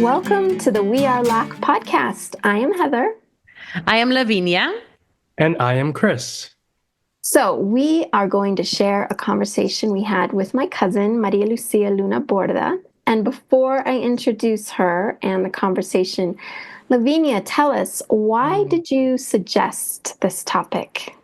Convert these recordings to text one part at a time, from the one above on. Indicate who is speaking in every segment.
Speaker 1: Welcome to the We Are LAC podcast. I am Heather.
Speaker 2: I am Lavinia.
Speaker 3: And I am Chris.
Speaker 1: So we are going to share a conversation we had with my cousin, María Lucía Luna Borda. And before I introduce her and the conversation, Lavinia, tell us, why did you suggest this topic?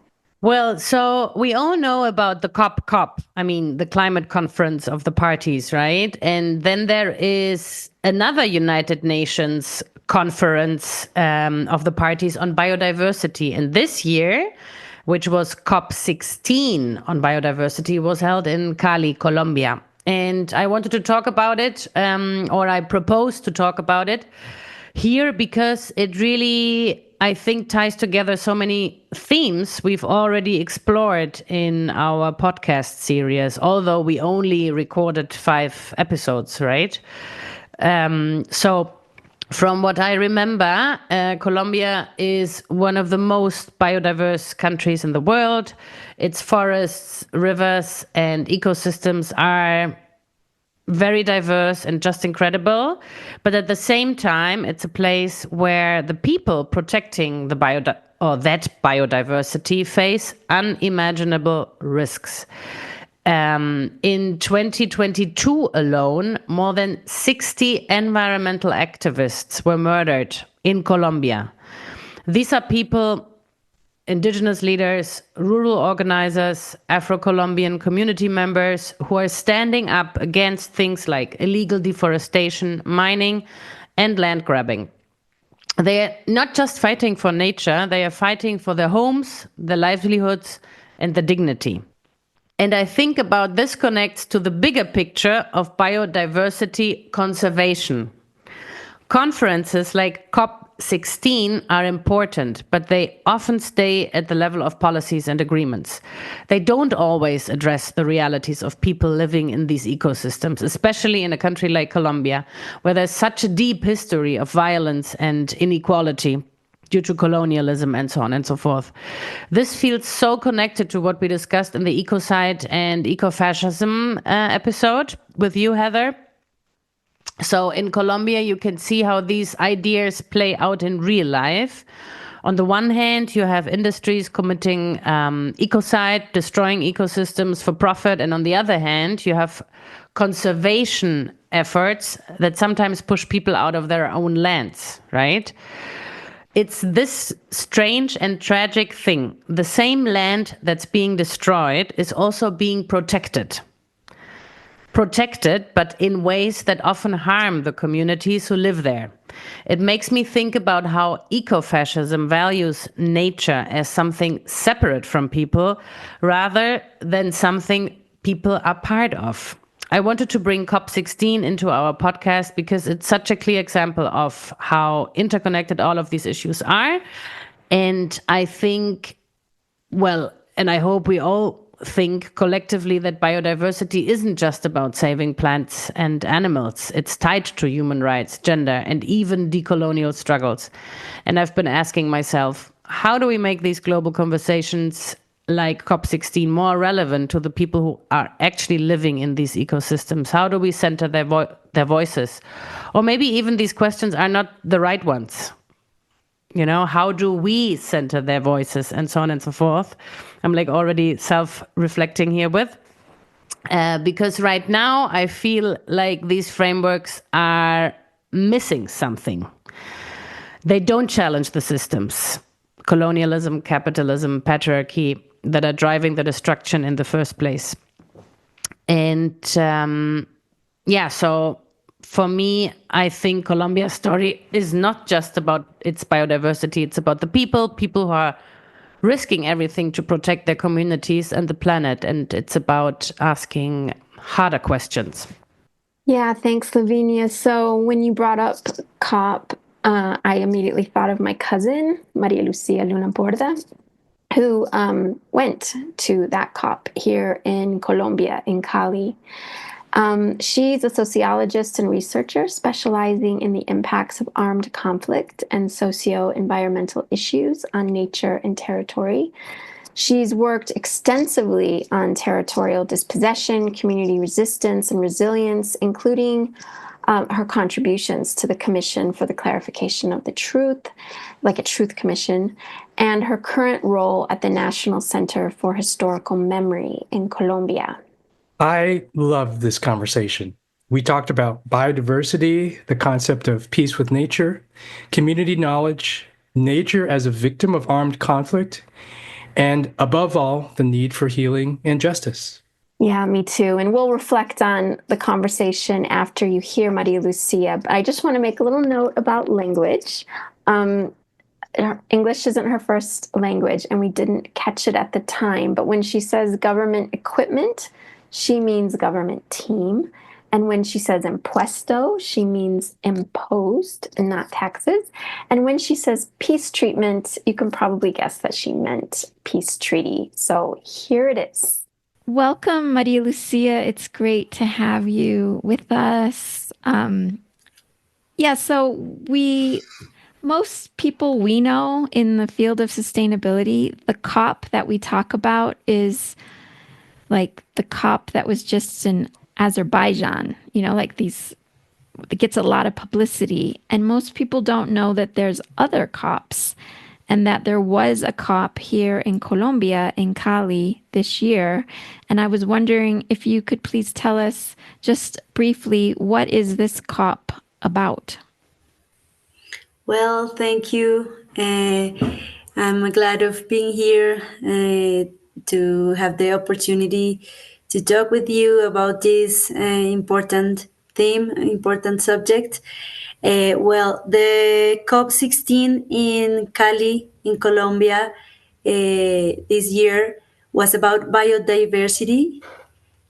Speaker 2: Well, so we all know about the COP, the climate conference of the parties, right? And then there is another United Nations conference of the parties on biodiversity. And this year, which was COP16 on biodiversity, was held in Cali, Colombia. And I wanted to talk about it, or I proposed to talk about it here because it really, I think, ties together so many themes we've already explored in our podcast series, although we only recorded 5 episodes, right? So from what I remember, Colombia is one of the most biodiverse countries in the world. Its forests, rivers, and ecosystems are very diverse and just incredible. But at the same time, it's a place where the people protecting the biodiversity face unimaginable risks. In 2022 alone, more than 60 environmental activists were murdered in Colombia. These are people, indigenous leaders, rural organizers, Afro-Colombian community members who are standing up against things like illegal deforestation, mining, and land grabbing. They are not just fighting for nature, they are fighting for their homes, their livelihoods, and their dignity. And I think about this connects to the bigger picture of biodiversity conservation. Conferences like COP16 are important, but they often stay at the level of policies and agreements. They don't always address the realities of people living in these ecosystems, especially in a country like Colombia, where there's such a deep history of violence and inequality due to colonialism and so on and so forth. This feels so connected to what we discussed in the ecocide and ecofascism episode with you, Heather. So in Colombia, you can see how these ideas play out in real life. On the one hand, you have industries committing ecocide, destroying ecosystems for profit. And on the other hand, you have conservation efforts that sometimes push people out of their own lands, right? It's this strange and tragic thing. The same land that's being destroyed is also being protected, but in ways that often harm the communities who live there. It makes me think about how ecofascism values nature as something separate from people rather than something people are part of. I wanted to bring COP16 into our podcast because it's such a clear example of how interconnected all of these issues are. And I think, and I hope we all think collectively that biodiversity isn't just about saving plants and animals. It's tied to human rights, gender, and even decolonial struggles. And I've been asking myself, how do we make these global conversations like COP16 more relevant to the people who are actually living in these ecosystems? How do we center their voices? Or maybe even these questions are not the right ones. You know, how do we center their voices and so on and so forth? I'm already self-reflecting here because right now I feel like these frameworks are missing something. They don't challenge the systems, colonialism, capitalism, patriarchy, that are driving the destruction in the first place. And so for me, I think Colombia's story is not just about its biodiversity. It's about the people who are risking everything to protect their communities and the planet. And it's about asking harder questions.
Speaker 1: Yeah, thanks, Lavinia. So when you brought up COP, I immediately thought of my cousin, María Lucía Luna Borda, who went to that COP here in Colombia, in Cali. She's a sociologist and researcher specializing in the impacts of armed conflict and socio-environmental issues on nature and territory. She's worked extensively on territorial dispossession, community resistance, and resilience, including her contributions to the Commission for the Clarification of the Truth, like a truth commission, and her current role at the National Center for Historical Memory in Colombia.
Speaker 3: I loved this conversation. We talked about biodiversity, the concept of peace with nature, community knowledge, nature as a victim of armed conflict, and above all, the need for healing and justice.
Speaker 1: Yeah, me too. And we'll reflect on the conversation after you hear Maria Lucia. But I just want to make a little note about language. English isn't her first language, and we didn't catch it at the time. But when she says government equipment, she means government team. And when she says impuesto, she means imposed and not taxes. And when she says peace treatment, you can probably guess that she meant peace treaty. So here it is.
Speaker 4: Welcome, Maria Lucia. It's great to have you with us. Most people we know in the field of sustainability, the COP that we talk about is like the COP that was just in Azerbaijan, it gets a lot of publicity. And most people don't know that there's other COPs and that there was a COP here in Colombia, in Cali this year. And I was wondering if you could please tell us just briefly, what is this COP about?
Speaker 5: Well, thank you. I'm glad of being here to have the opportunity to talk with you about this important theme, important subject. The COP16 in Cali, in Colombia, this year was about biodiversity.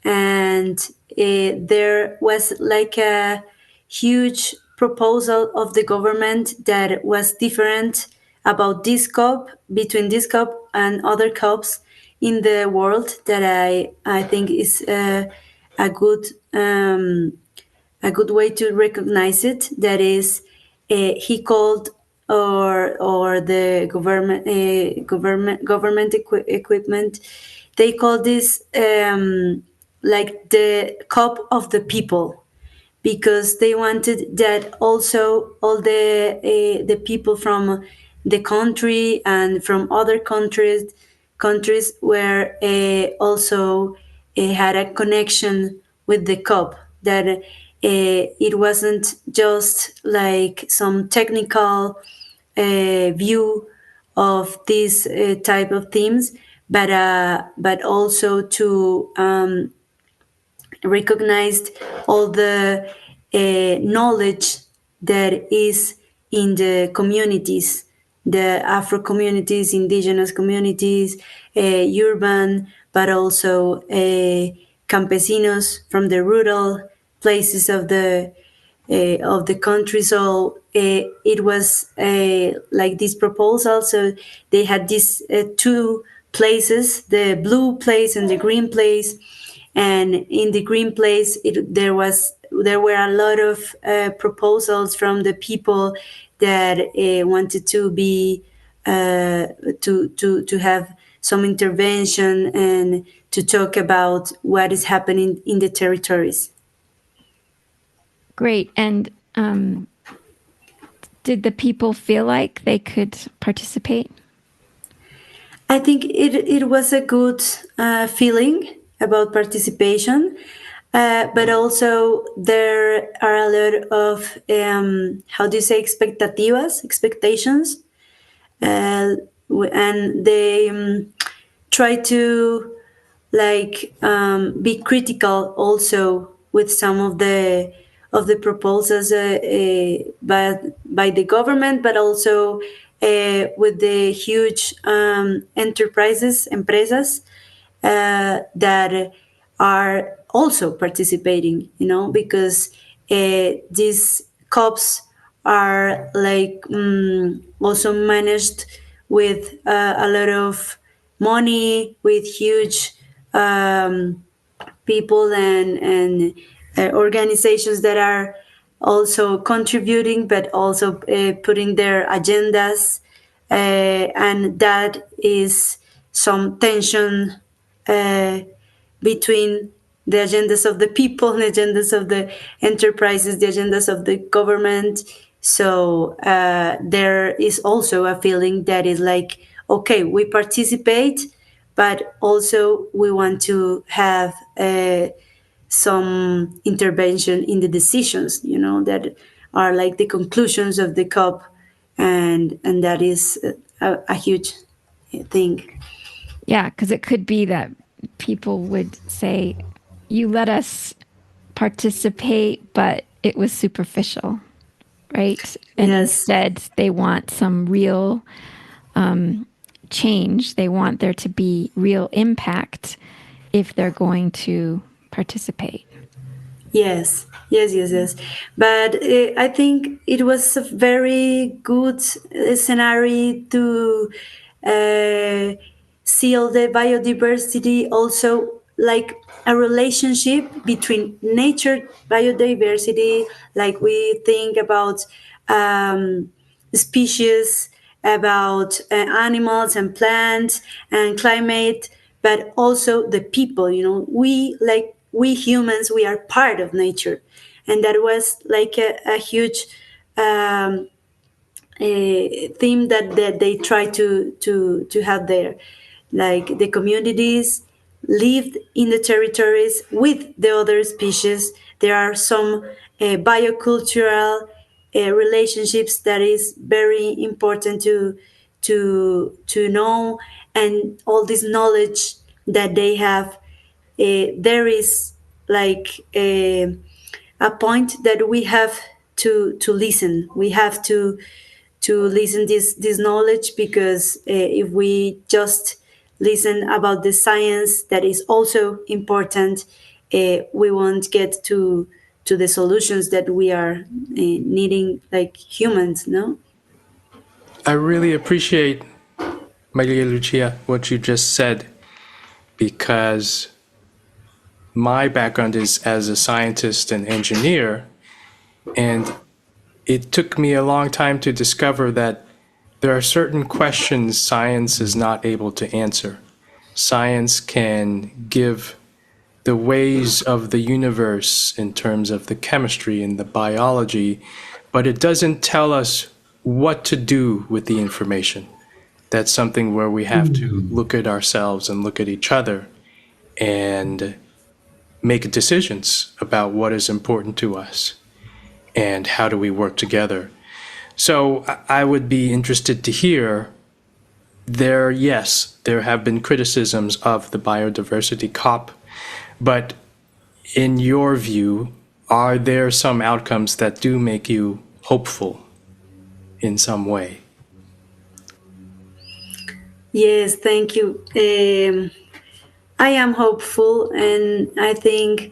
Speaker 5: And there was like a huge proposal of the government that was different about this COP, between this COP and other COPs in the world, that I think is a good way to recognize it. That is, he called or the government equipment. They call this like the COP of the people, because they wanted that also all the people from the country and from other countries were also had a connection with the COP, that it wasn't just like some technical view of these type of themes, but also to recognized all the knowledge that is in the communities, the Afro communities, indigenous communities, urban, but also campesinos from the rural places of the country. So it was like this proposal. So they had these two places, the blue place and the green place. And in the green place, there were a lot of proposals from the people that wanted to be to have some intervention and to talk about what is happening in the territories.
Speaker 4: Great. And did the people feel like they could participate?
Speaker 5: I think it was a good feeling about participation, but also there are a lot of expectations, and they try to be critical also with some of the proposals by the government, but also with the huge empresas that are also participating, because these COPs are also managed with a lot of money, with huge people and organizations that are also contributing, but also putting their agendas, and that is some tension between the agendas of the people, the agendas of the enterprises, the agendas of the government. So there is also a feeling that is like, okay, we participate, but also we want to have some intervention in the decisions, that are like the conclusions of the COP, and that is a huge thing.
Speaker 4: Yeah, because it could be that people would say, you let us participate, but it was superficial, right? And
Speaker 5: Yes.
Speaker 4: instead, they want some real change. They want there to be real impact if they're going to participate.
Speaker 5: Yes. But I think it was a very good scenario to see all the biodiversity also like a relationship between nature, biodiversity, like we think about species, about animals and plants and climate, but also the people. We humans, we are part of nature, and that was like a huge theme that they try to have there. Like the communities lived in the territories with the other species. There are some biocultural relationships that is very important to know, and all this knowledge that they have. There is like a point that we have to listen. We have to listen this knowledge, because if we just listen about the science that is also important, we won't get to the solutions that we are needing, like humans, no?
Speaker 3: I really appreciate, Maria Lucia, what you just said, because my background is as a scientist and engineer, and it took me a long time to discover that there are certain questions science is not able to answer. Science can give the ways of the universe in terms of the chemistry and the biology, but it doesn't tell us what to do with the information. That's something where we have to look at ourselves and look at each other and make decisions about what is important to us and how do we work together. So I would be interested to hear there have been criticisms of the Biodiversity COP, but in your view, are there some outcomes that do make you hopeful in some way?
Speaker 5: Yes, thank you. I am hopeful, and I think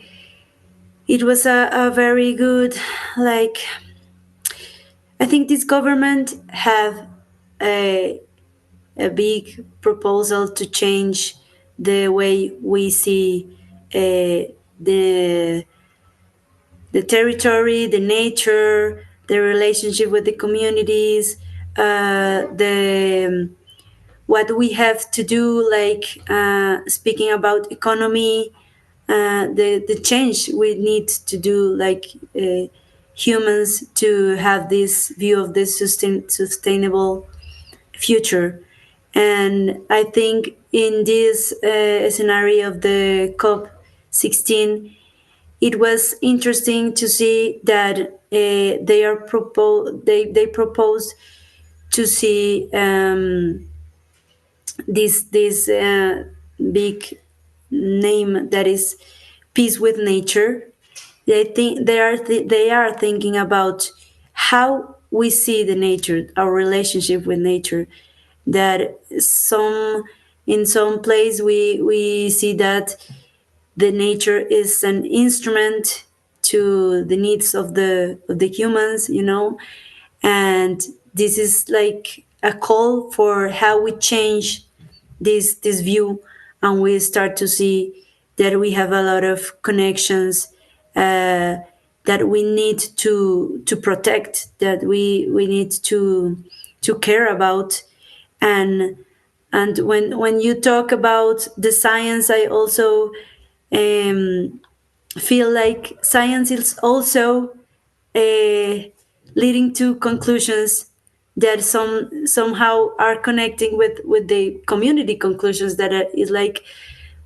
Speaker 5: it was a very good, like, I think this government have a big proposal to change the way we see the territory, the nature, the relationship with the communities, the what we have to do, like speaking about economy, the change we need to do, like humans, to have this view of this sustainable future. And I think in this scenario of the COP 16, it was interesting to see that they proposed to see this big name that is peace with nature. They think they are thinking about how we see the nature, our relationship with nature. That in some place we see that the nature is an instrument to the needs of the humans, and this is like a call for how we change this view, and we start to see that we have a lot of connections that we need to protect, that we need to care about. and when you talk about the science, I also feel like science is also leading to conclusions that somehow are connecting with the community conclusions that is like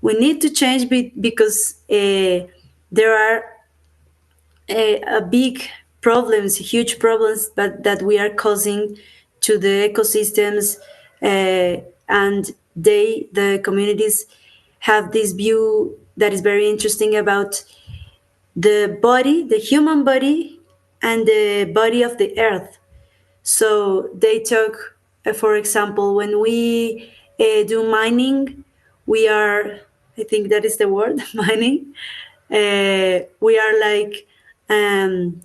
Speaker 5: we need to change because there are a big problems, huge problems, but that we are causing to the ecosystems, and the communities have this view that is very interesting about the body, the human body, and the body of the earth. So they talk, for example, when we do mining, we are, I think that is the word, mining. We are um,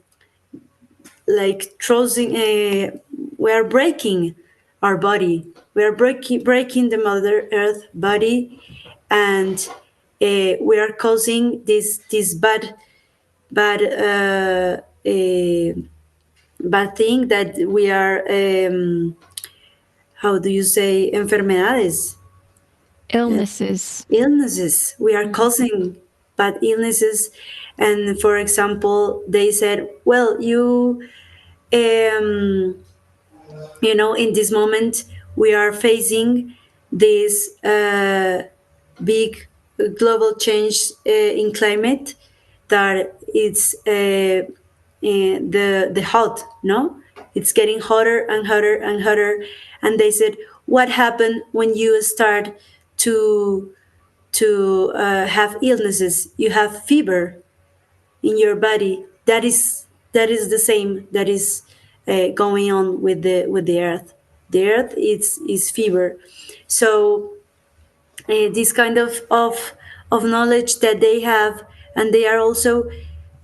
Speaker 5: like throwing, we are breaking our body. We are breaking the Mother Earth body, and we are causing this bad bad thing that we are how do you say enfermedades,
Speaker 4: Illnesses.
Speaker 5: illnesses. We are causing bad illnesses. And for example, they said, well, um, in this moment we are facing this big global change in climate, that it's the hot, no, it's getting hotter and hotter and hotter. And they said, what happened when you start to have illnesses? You have fever in your body. That is the same that is going on with the earth. The earth is fever. So this kind of knowledge that they have, and they are also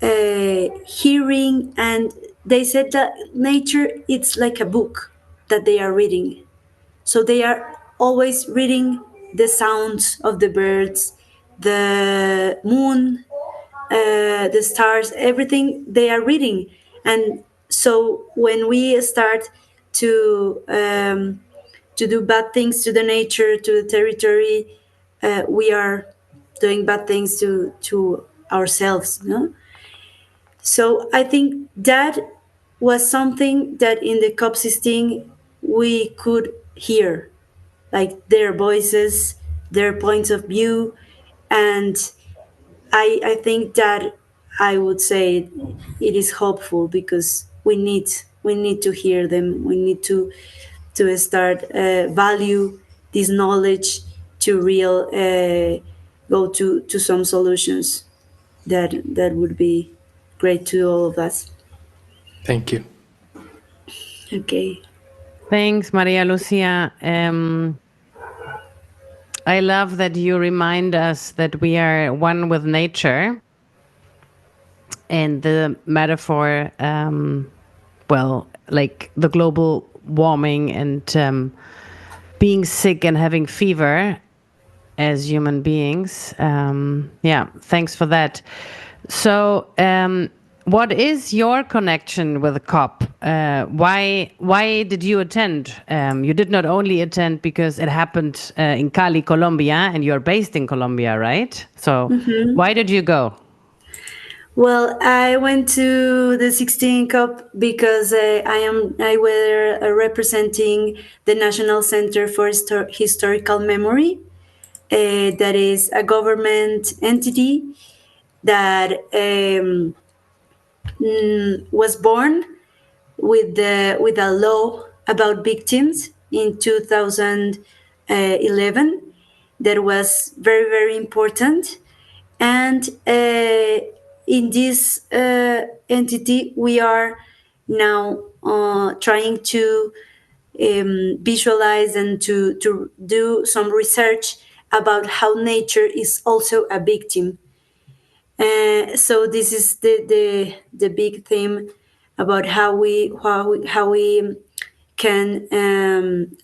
Speaker 5: hearing, and they said that nature, it's like a book that they are reading. So they are always reading the sounds of the birds, the moon, the stars, everything they are reading. And so when we start to do bad things to the nature, to the territory, we are doing bad things to ourselves. No? So I think that was something that in the COP 16 we could hear, like their voices, their points of view. And I think that I would say it is hopeful, because we need to hear them. We need to start value this knowledge, to real go to some solutions that would be great to all of us.
Speaker 3: Thank you.
Speaker 5: Okay.
Speaker 2: Thanks, Maria Lucia. I love that you remind us that we are one with nature, and the metaphor, well, like the global warming and being sick and having fever as human beings. Yeah, thanks for that. So, what is your connection with the COP? Why did you attend? You did not only attend because it happened in Cali, Colombia, and you're based in Colombia, right? So, why did you go?
Speaker 5: Well, I went to the 16 COP because I were representing the National Center for Historical Memory. That is a government entity that was born with a law about victims in 2011 that was very, very important. And in this entity, we are now trying to visualize and to do some research about how nature is also a victim. So this is the big theme about how we can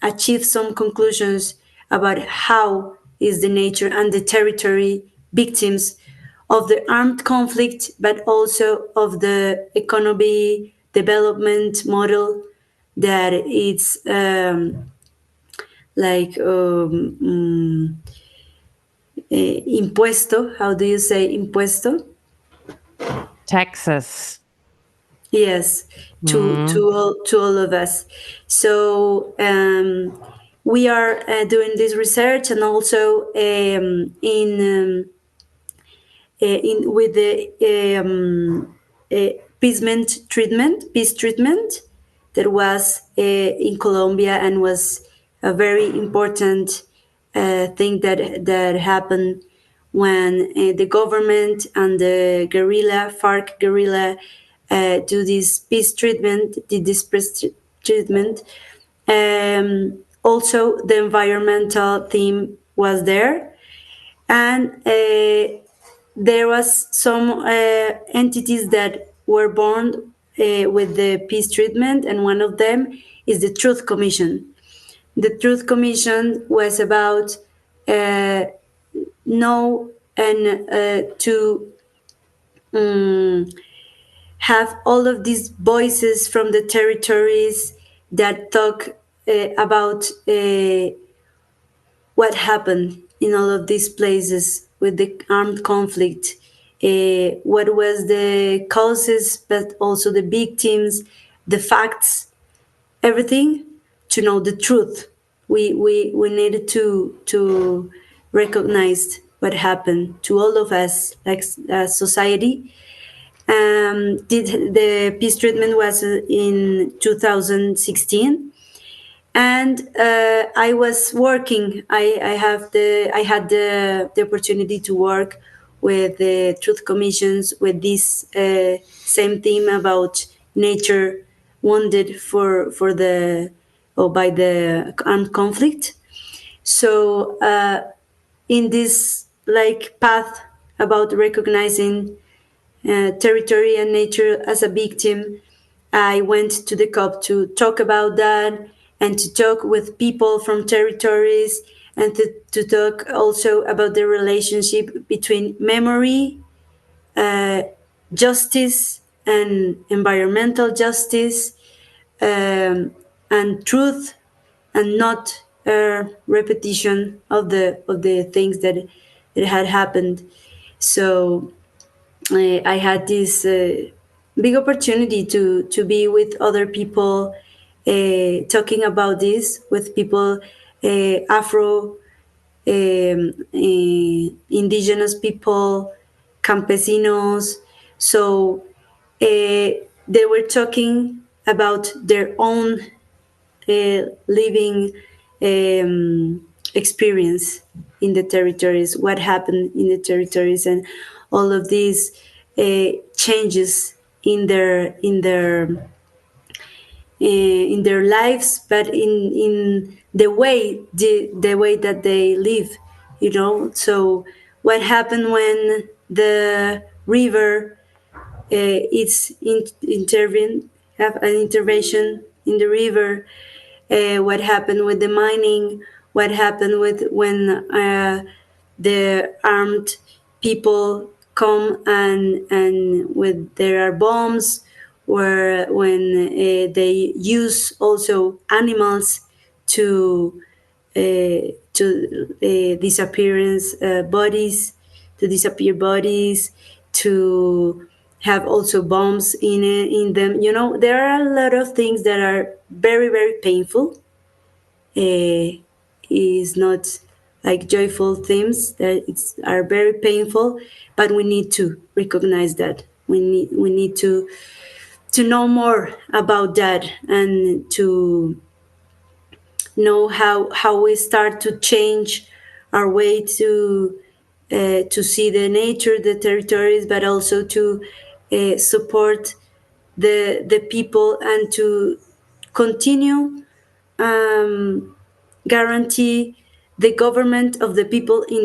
Speaker 5: achieve some conclusions about how is the nature and the territory victims of the armed conflict, but also of the economy development model that it's like impuesto. How do you say impuesto?
Speaker 2: Taxes.
Speaker 5: Yes, to all of us. So we are doing this research, and also in with the peace treatment that was in Colombia, and was a very important thing that happened when the government and the FARC guerrilla, do this peace treatment, did this peace treatment. Also, the environmental theme was there, and there was some entities that were born with the peace treatment, and one of them is the Truth Commission. The Truth Commission was about know and to have all of these voices from the territories that talk about what happened in all of these places with the armed conflict, what was the causes, but also the victims, the facts, everything, to know the truth. We needed to recognize what happened to all of us, like society. The peace treatment was in 2016, and I was working. I had the opportunity to work with the Truth Commissions with this same theme about nature wounded for the or by the armed conflict. So in this like path about recognizing territory and nature as a victim, I went to the COP to talk about that, and to talk with people from territories, and to talk also about the relationship between memory, justice, and environmental justice, and truth, and not repetition of the things that had happened. So I had this big opportunity to be with other people, talking about this with people, Afro, indigenous people, campesinos. So they were talking about their own living experience in the territories, what happened in the territories, and all of these changes in their lives, but in the way that they live, you know. So what happened when the river it's intervene, have an intervention in the river, what happened with the mining, what happened with when the armed people come and with there are bombs, where when they use also animals to disappearance bodies, to disappear bodies, to have also bombs in them. You know, there are a lot of things that are very, very painful. Is not like joyful themes that are very painful, but we need to recognize that. We need to know about that, and to know how we start to change our way to see the nature, the territories, but also to support the people, and to continue guarantee the government of the people in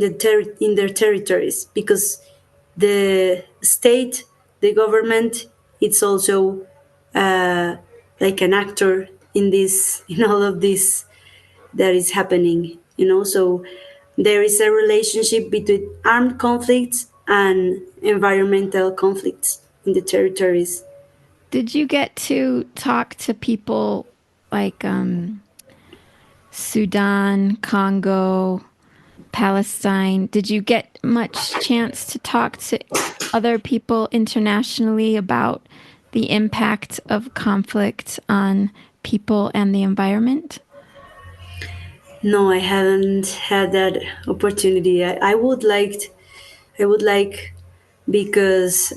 Speaker 5: their territories, because the state, the government, it's also like an actor in all of this that is happening, you know. So there is a relationship between armed conflicts and environmental conflicts in the territories.
Speaker 4: Did you get to talk to people like Sudan, Congo, Palestine. Did you get much chance to talk to other people internationally about the impact of conflict on people and the environment?
Speaker 5: No, I haven't had that opportunity. I would like, because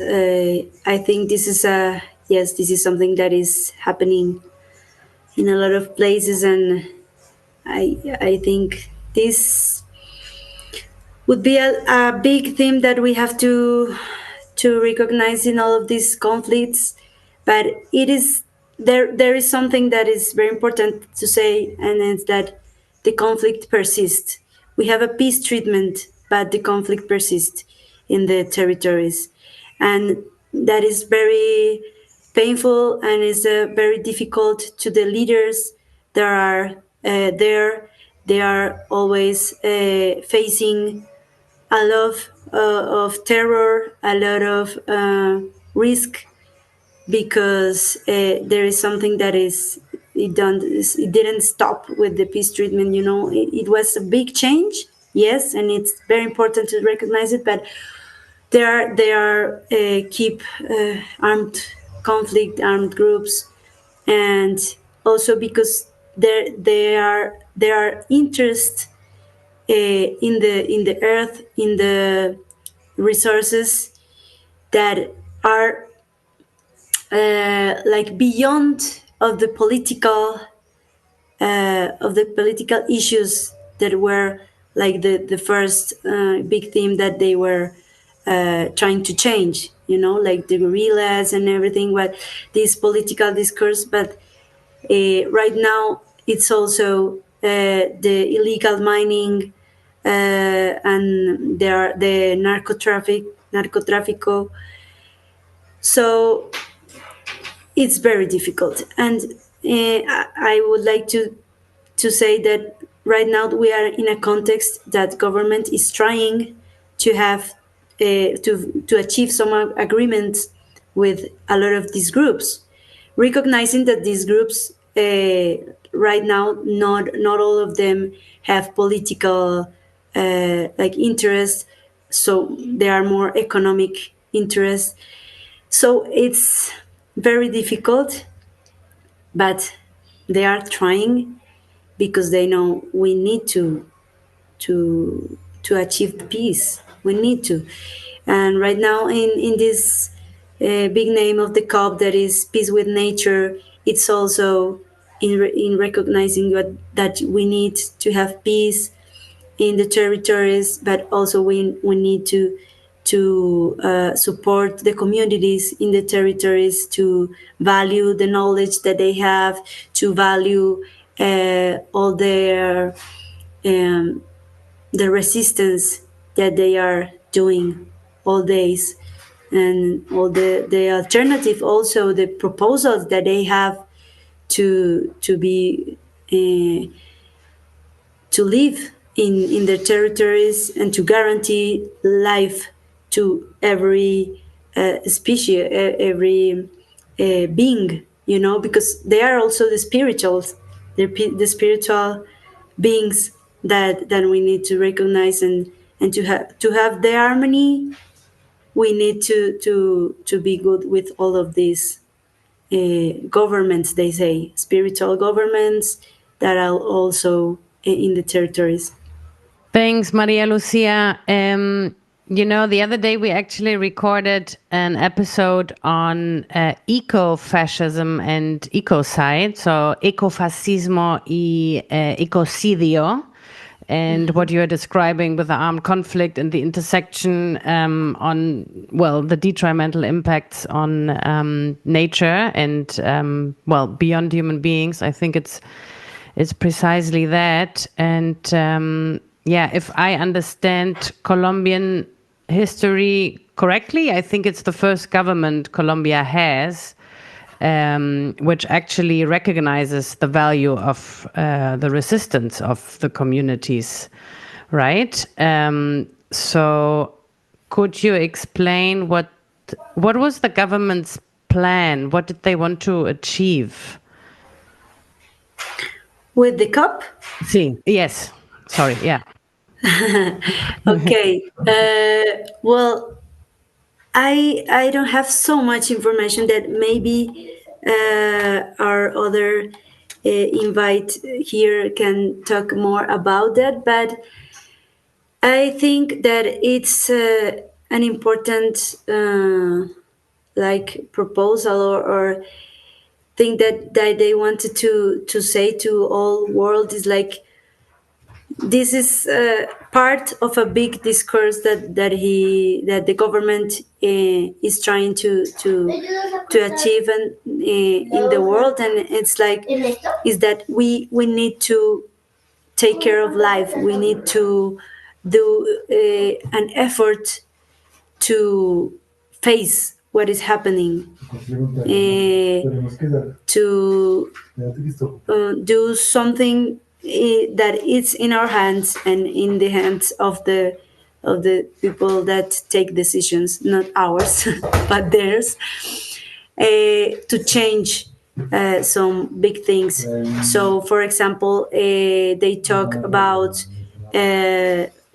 Speaker 5: I think this is this is something that is happening in a lot of places, and I think this would be a big theme that we have to recognize in all of these conflicts. But it is there is something that is very important to say, and it's that the conflict persists. We have a peace treatment, but the conflict persists in the territories, and that is very painful, and is very difficult to the leaders that are there. They are always facing a lot of terror, a lot of risk, because there is something that is it didn't stop with the peace treatment. It was a big change, yes, and it's very important to recognize it. But there are keep armed groups, and also because there are interest in the earth, in the resources that are like beyond of the political issues that were like the first big theme that they were trying to change, like the guerrillas and everything, but this political discourse. But right now it's also the illegal mining, and there are the narcotrafico. So it's very difficult, and I would like to say that right now we are in a context that government is trying to have to achieve some agreements with a lot of these groups, recognizing that these groups right now not all of them have political like interest, so there are more economic interests. So it's very difficult, but they are trying, because they know we need to achieve the peace. We need to. And right now in this big name of the COP, that is peace with nature, it's also in recognizing that we need to have peace in the territories, but also we need to support the communities in the territories, to value the knowledge that they have, to value all the resistance that they are doing all days, and all the alternative, also the proposals that they have to be to live in their territories, and to guarantee life to every species, every being, because they are also the spirituals, the spiritual beings that we need to recognize, and to have the harmony. We need to be good with all of these governments, they say, spiritual governments that are also in the territories.
Speaker 2: Thanks, Maria Lucia. The other day we actually recorded an episode on eco-fascism and ecocide, so ecofascismo y ecocidio, and what you're describing with the armed conflict and the intersection on, the detrimental impacts on nature and, beyond human beings. I think it's precisely that. And if I understand Colombian history correctly, I think it's the first government Colombia has which actually recognizes the value of the resistance of the communities, right? So could you explain what was the government's plan? What did they want to achieve?
Speaker 5: With the COP?
Speaker 2: Sí. Yes. Sorry. Yeah.
Speaker 5: Okay. Well, I don't have so much information that maybe our other invite here can talk more about that. But I think that it's an important like proposal or thing that they wanted to say to all world is like this is part of a big discourse that the government is trying to achieve in the world, and it's like is that we need to take care of life. We need to do an effort to face what is happening, to do something that is in our hands and in the hands of the people that take decisions, not ours, but theirs, to change some big things. So, for example, they talk about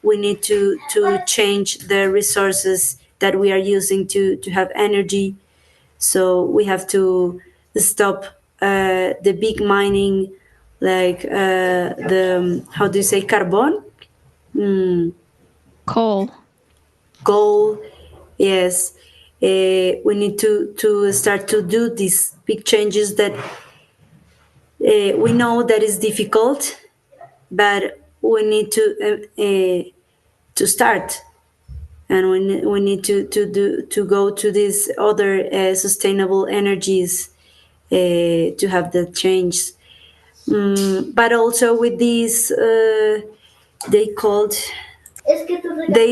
Speaker 5: we need to change the resources that we are using to have energy. So we have to stop the big mining, like the how do you say carbon,
Speaker 4: Coal.
Speaker 5: coal. Yes, we need to start to do these big changes that we know that is difficult, but we need to start, and we need to go to these other sustainable energies to have the change. But also with these, they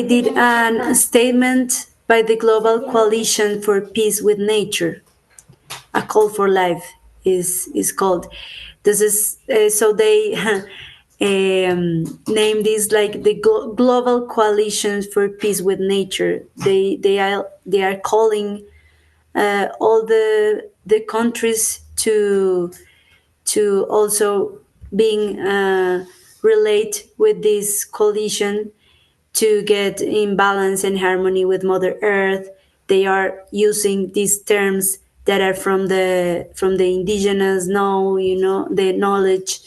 Speaker 5: did a statement by the Global Coalition for Peace with Nature. A Call for Life is called. This is so they name this like the Global Coalition for Peace with Nature. They are calling all the countries to also being relate with this coalition to get in balance and harmony with Mother Earth. They are using these terms that are from the indigenous the knowledge,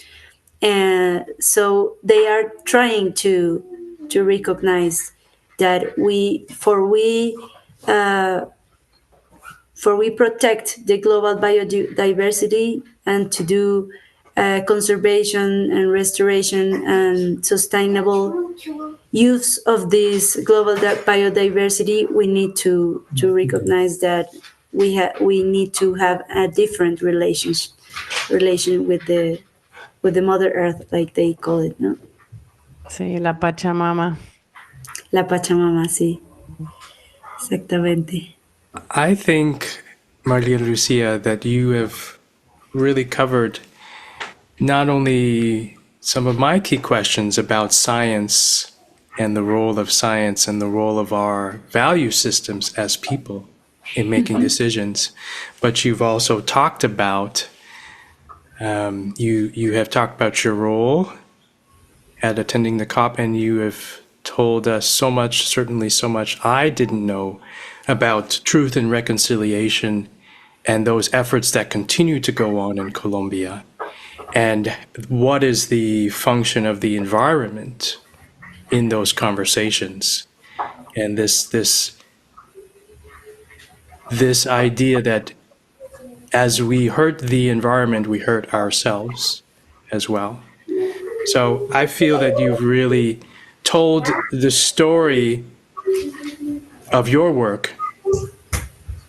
Speaker 5: and so they are trying to recognize that we protect the global biodiversity and to do conservation and restoration and sustainable use of this global biodiversity, we need to recognize that we need to have a different relation with the Mother Earth, like they call it, no?
Speaker 2: Sí, la Pachamama.
Speaker 5: La Pachamama, sí, exactamente.
Speaker 3: I think, Maria Lucia, that you have really covered not only some of my key questions about science and the role of science and the role of our value systems as people in making decisions, but you've also talked about, you have talked about your role at attending the COP, and you have told us so much, certainly so much I didn't know about truth and reconciliation and those efforts that continue to go on in Colombia. And what is the function of the environment in those conversations? And this idea that as we hurt the environment, we hurt ourselves as well. So I feel that you've really told the story of your work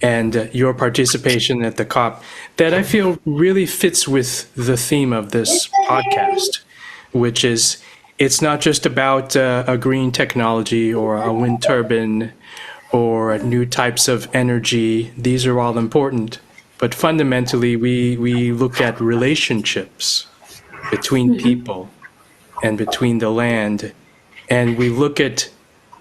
Speaker 3: and your participation at the COP that I feel really fits with the theme of this podcast, which is it's not just about a green technology or a wind turbine or new types of energy. These are all important, but fundamentally we look at relationships between people and between the land, and we look at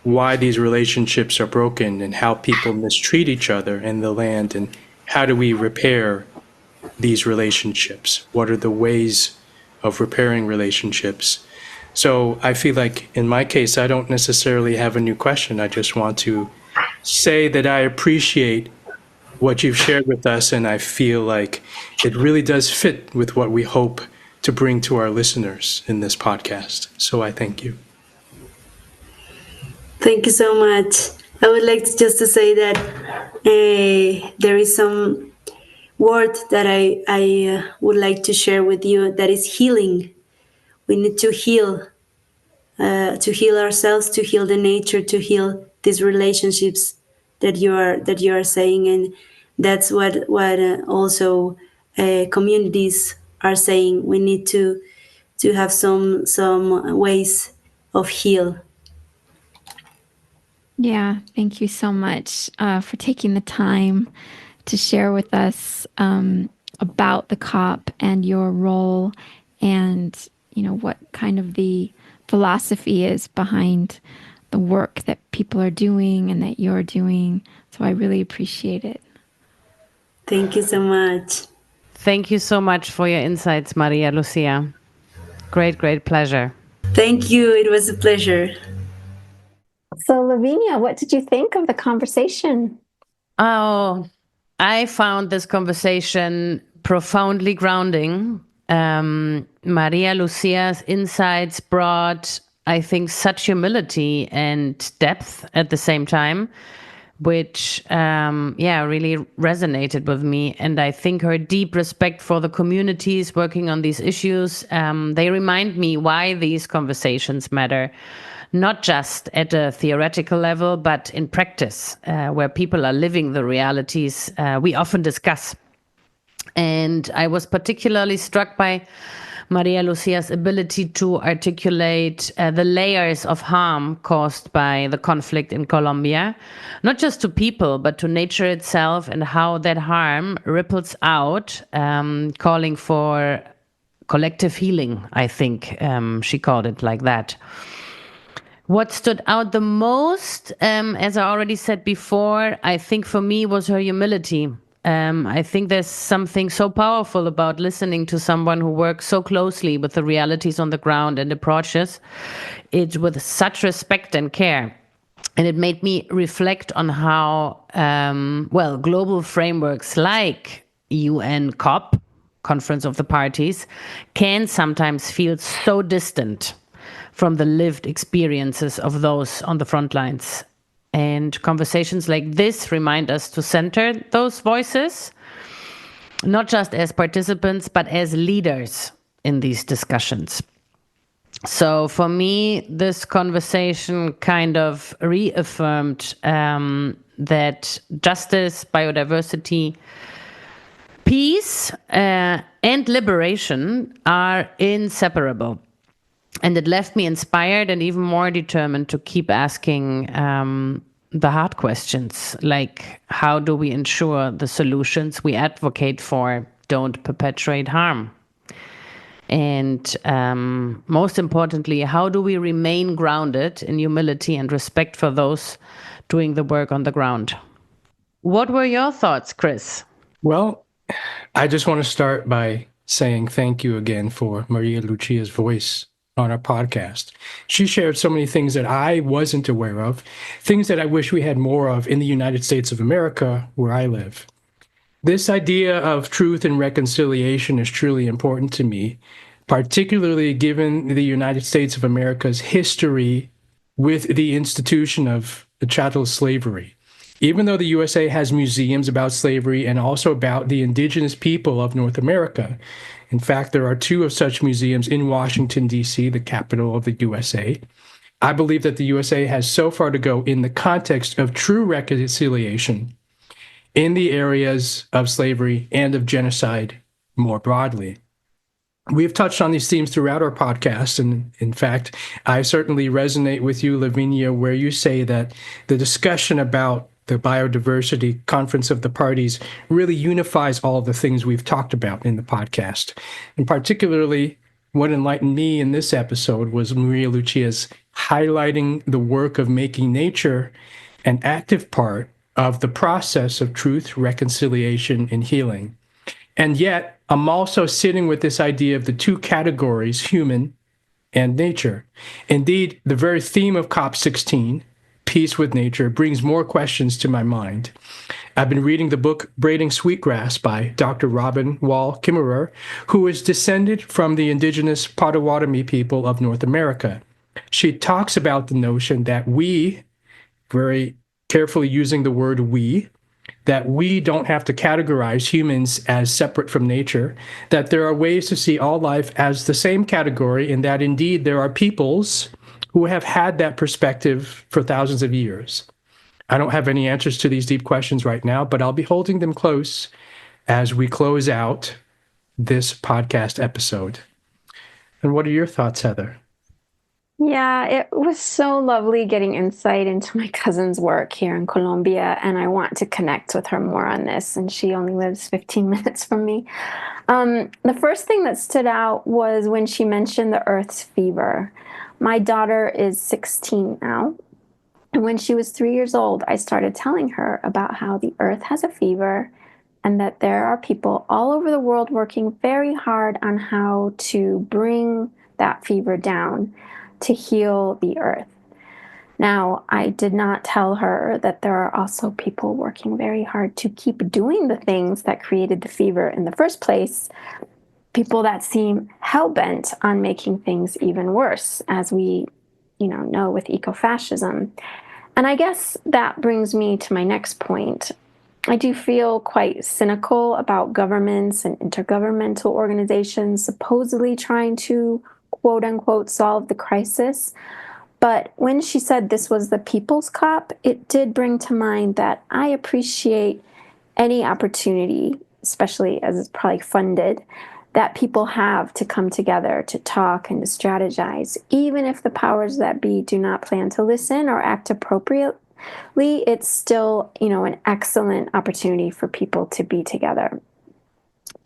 Speaker 3: why these relationships are broken and how people mistreat each other in the land, and how do we repair these relationships? What are the ways of repairing relationships? So I feel like in my case, I don't necessarily have a new question. I just want to say that I appreciate what you've shared with us, and I feel like it really does fit with what we hope to bring to our listeners in this podcast. So I thank you.
Speaker 5: Thank you so much. I would like to say that there is some word that I would like to share with you, that is healing. We need to heal ourselves, to heal the nature, to heal these relationships that you are saying, and that's what also communities are saying. We need to have some ways of heal.
Speaker 4: Yeah, thank you so much for taking the time to share with us about the COP and your role, and what kind of the philosophy is behind the work that people are doing and that you're doing. So I really appreciate it.
Speaker 5: Thank you so much.
Speaker 2: Thank you so much for your insights, Maria Lucia. Great pleasure.
Speaker 5: Thank you. It was a pleasure.
Speaker 1: So, Lavinia, what did you think of the conversation?
Speaker 2: Oh, I found this conversation profoundly grounding. Maria Lucia's insights brought, I think, such humility and depth at the same time, which, really resonated with me. And I think her deep respect for the communities working on these issues, they remind me why these conversations matter. Not just at a theoretical level, but in practice, where people are living the realities we often discuss. And I was particularly struck by Maria Lucia's ability to articulate the layers of harm caused by the conflict in Colombia, not just to people, but to nature itself, and how that harm ripples out, calling for collective healing, I think she called it like that. What stood out the most, as I already said before, I think for me was her humility. I think there's something so powerful about listening to someone who works so closely with the realities on the ground and approaches it with such respect and care. And it made me reflect on how, global frameworks like UN COP, Conference of the Parties, can sometimes feel so distant from the lived experiences of those on the front lines. And conversations like this remind us to center those voices, not just as participants, but as leaders in these discussions. So for me, this conversation kind of reaffirmed that justice, biodiversity, peace, and liberation are inseparable. And it left me inspired and even more determined to keep asking the hard questions, like how do we ensure the solutions we advocate for don't perpetuate harm? And most importantly, how do we remain grounded in humility and respect for those doing the work on the ground? What were your thoughts, Chris?
Speaker 3: Well, I just want to start by saying thank you again for Maria Lucia's voice on our podcast. She shared so many things that I wasn't aware of, things that I wish we had more of in the United States of America, where I live. This idea of truth and reconciliation is truly important to me, particularly given the United States of America's history with the institution of the chattel slavery. Even though the USA has museums about slavery and also about the indigenous people of North America, in fact, there are 2 of such museums in Washington, D.C., the capital of the USA. I believe that the USA has so far to go in the context of true reconciliation in the areas of slavery and of genocide more broadly. We've touched on these themes throughout our podcast, and in fact, I certainly resonate with you, Lavinia, where you say that the discussion about the Biodiversity Conference of the Parties really unifies all of the things we've talked about in the podcast. And particularly, what enlightened me in this episode was Maria Lucia's highlighting the work of making nature an active part of the process of truth, reconciliation, and healing. And yet, I'm also sitting with this idea of the 2 categories, human and nature. Indeed, the very theme of COP16, peace with nature, brings more questions to my mind. I've been reading the book Braiding Sweetgrass by Dr. Robin Wall Kimmerer, who is descended from the indigenous Potawatomi people of North America. She talks about the notion that we, very carefully using the word we, that we don't have to categorize humans as separate from nature, that there are ways to see all life as the same category, and that indeed there are peoples who have had that perspective for thousands of years. I don't have any answers to these deep questions right now, but I'll be holding them close as we close out this podcast episode. And what are your thoughts, Heather?
Speaker 1: Yeah, it was so lovely getting insight into my cousin's work here in Colombia, and I want to connect with her more on this, and she only lives 15 minutes from me. The first thing that stood out was when she mentioned the Earth's fever. My daughter is 16 now, and when she was 3 years old, I started telling her about how the Earth has a fever and that there are people all over the world working very hard on how to bring that fever down, to heal the Earth. Now, I did not tell her that there are also people working very hard to keep doing the things that created the fever in the first place, people that seem hell-bent on making things even worse, as we know with ecofascism. And I guess that brings me to my next point. I do feel quite cynical about governments and intergovernmental organizations supposedly trying to quote unquote solve the crisis. But when she said this was the People's COP, it did bring to mind that I appreciate any opportunity, especially as it's probably funded, that people have to come together to talk and to strategize. Even if the powers that be do not plan to listen or act appropriately, it's still, an excellent opportunity for people to be together.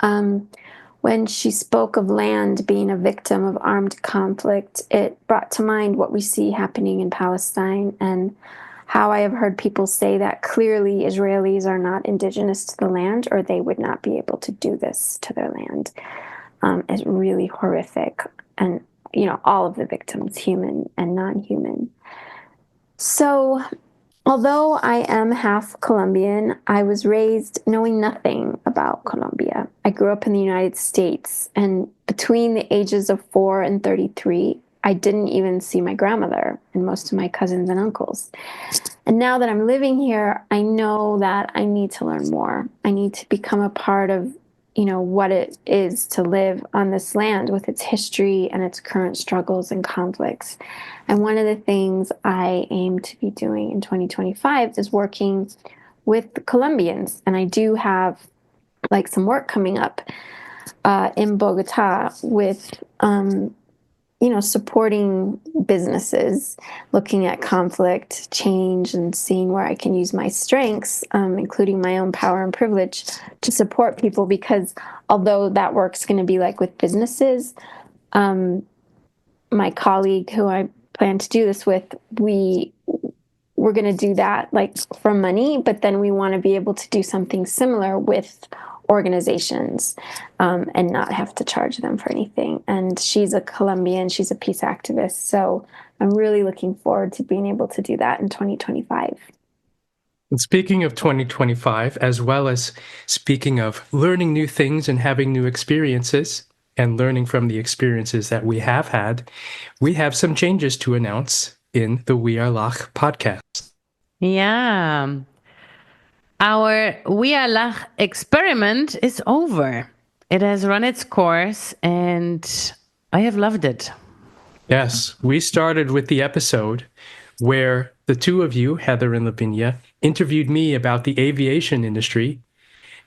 Speaker 1: When she spoke of land being a victim of armed conflict, it brought to mind what we see happening in Palestine and how I have heard people say that clearly Israelis are not indigenous to the land, or they would not be able to do this to their land. It's really horrific. And, all of the victims, human and non-human. So, although I am half Colombian, I was raised knowing nothing about Colombia. I grew up in the United States, and between the ages of 4 and 33, I didn't even see my grandmother and most of my cousins and uncles. And now that I'm living here, I know that I need to learn more. I need to become a part of, what it is to live on this land with its history and its current struggles and conflicts. And one of the things I aim to be doing in 2025 is working with Colombians. And I do have some work coming up in Bogota with, supporting businesses, looking at conflict, change, and seeing where I can use my strengths, including my own power and privilege, to support people. Because although that work's going to be with businesses, my colleague who I plan to do this with, we're going to do that for money, but then we want to be able to do something similar with organizations and not have to charge them for anything. And she's a Colombian, she's a peace activist. So I'm really looking forward to being able to do that in 2025.
Speaker 3: And speaking of 2025, as well as speaking of learning new things and having new experiences and learning from the experiences that we have had, we have some changes to announce in the We Are Lach podcast.
Speaker 2: Yeah. Our We Are Lach experiment is over. It has run its course, and I have loved it.
Speaker 3: Yes, we started with the episode where the two of you, Heather and Lavinia, interviewed me about the aviation industry,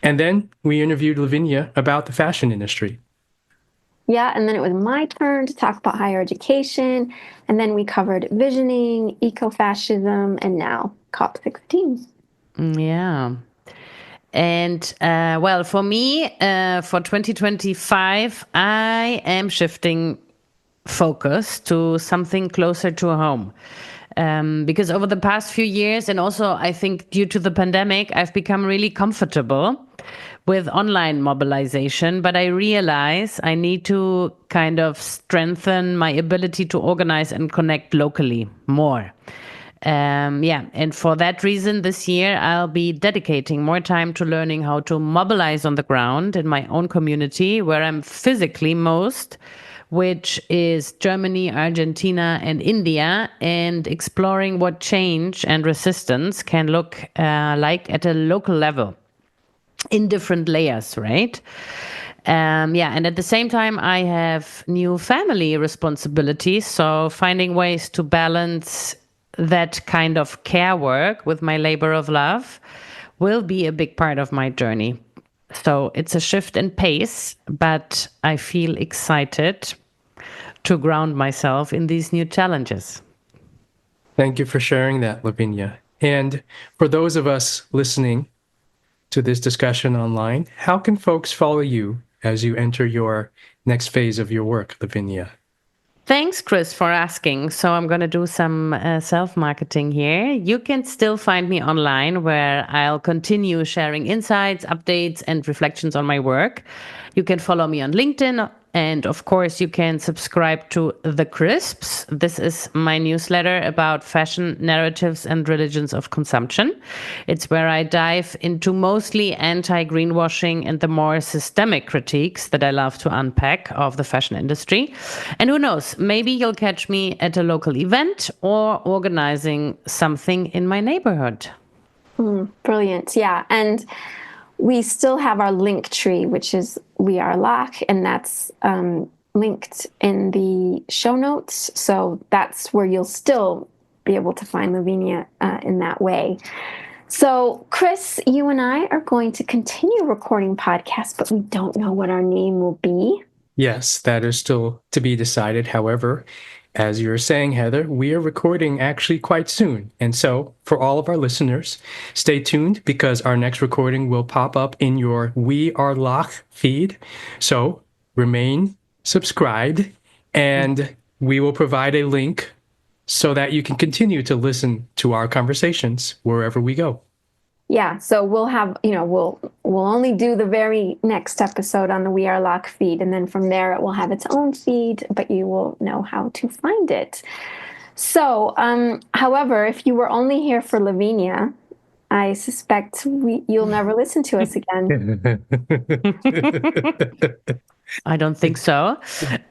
Speaker 3: and then we interviewed Lavinia about the fashion industry.
Speaker 1: Yeah, and then it was my turn to talk about higher education, and then we covered visioning, ecofascism, and now COP16.
Speaker 2: Yeah. And well, for me, for 2025, I am shifting focus to something closer to home. Because over the past few years, and also I think due to the pandemic, I've become really comfortable with online mobilization, but I realize I need to kind of strengthen my ability to organize and connect locally more. And for that reason, this year I'll be dedicating more time to learning how to mobilize on the ground in my own community where I'm physically most, which is Germany, Argentina, and India, and exploring what change and resistance can look like at a local level in different layers, right? And at the same time, I have new family responsibilities. So finding ways to balance that kind of care work with my labor of love will be a big part of my journey. So it's a shift in pace, but I feel excited to ground myself in these new challenges.
Speaker 3: Thank you for sharing that, Lavinia. And for those of us listening to this discussion online, how can folks follow you as you enter your next phase of your work, Lavinia?
Speaker 2: Thanks, Chris, for asking. So I'm going to do some self-marketing here. You can still find me online where I'll continue sharing insights, updates, and reflections on my work. You can follow me on LinkedIn. And of course, you can subscribe to The Crisps. This is my newsletter about fashion, narratives, and religions of consumption. It's where I dive into mostly anti-greenwashing and the more systemic critiques that I love to unpack of the fashion industry. And who knows, maybe you'll catch me at a local event or organizing something in my neighborhood.
Speaker 1: Brilliant. Yeah. And we still have our link tree, which is We Are Lock, and that's linked in the show notes. So that's where you'll still be able to find Lavinia in that way. So, Chris, you and I are going to continue recording podcasts, but we don't know what our name will be.
Speaker 3: Yes, that is still to be decided. However, as you were saying, Heather, we are recording actually quite soon. And so for all of our listeners, stay tuned because our next recording will pop up in your We Are Lock feed. So remain subscribed and we will provide a link so that you can continue to listen to our conversations wherever we go.
Speaker 1: Yeah, so we'll have, we'll only do the very next episode on the We Are Lock feed, and then from there it will have its own feed, but you will know how to find it. So, however, if you were only here for Lavinia, I suspect you'll never listen to us again.
Speaker 2: I don't think so.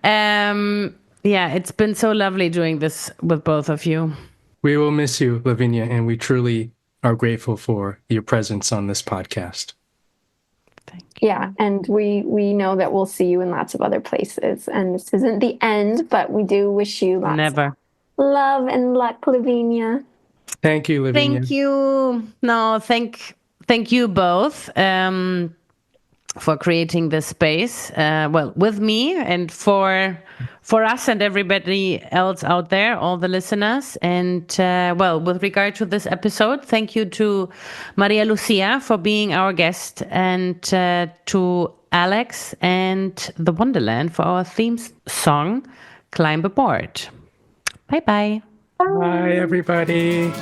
Speaker 2: It's been so lovely doing this with both of you.
Speaker 3: We will miss you, Lavinia, and we truly are grateful for your presence on this podcast.
Speaker 2: Thank you.
Speaker 1: Yeah, and we know that we'll see you in lots of other places. And this isn't the end, but we do wish you lots of love and luck, Lavinia.
Speaker 3: Thank you, Lavinia.
Speaker 2: Thank you. No, thank you both for creating this space. With me and for us and everybody else out there, all the listeners. And with regard to this episode, thank you to Maria Lucía for being our guest, and to Alex and the Wonderland for our theme song, Climb Aboard. Bye-bye.
Speaker 3: Bye, everybody.